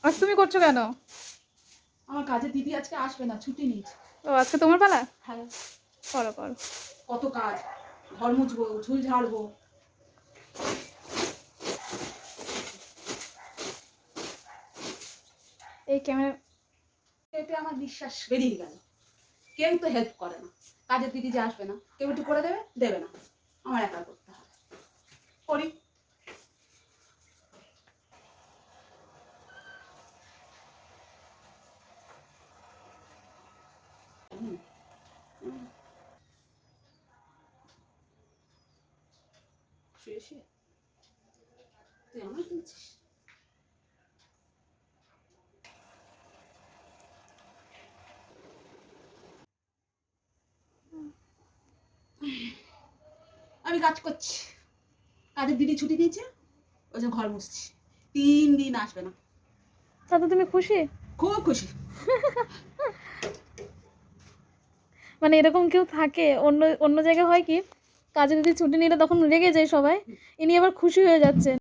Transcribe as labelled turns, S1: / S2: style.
S1: আজ তুমি করছো কেন?
S2: আমার কাজের দিদি আজকে আসবে না, ছুটি নিয়েছে।
S1: ও আজকে তোমার পালা?
S2: হ্যাঁ।
S1: করো করো।
S2: কত কাজ, ঘর মুছবো, ঝুল ঝাড়বো।
S1: এই ক্যামেরা
S2: এতে আমার বিশ্বাস বেরিয়ে গেল। কেউ তো হেল্প করে না, কাজের দিদি যে আসবে না, কেউ একটু করে দেবে, দেবে না, আমার একা করতে হবে। করি। শুয়ে শুয়ে তুই আমার বলছিস? আমি কাজ করছি, কাজের দিদি ছুটি দিয়েছে, ওই যে ঘর মুছছি। 3 দিন আসবে না।
S1: তাতে তুমি খুশি?
S2: খুব খুশি।
S1: মানে এরকম কেউ থাকে? অন্য অন্য জায়গায় হয় কি, কাজে যদি ছুটি নিলে তখন রেগে যায় সবাই, ইনি আবার খুশি হয়ে যাচ্ছে।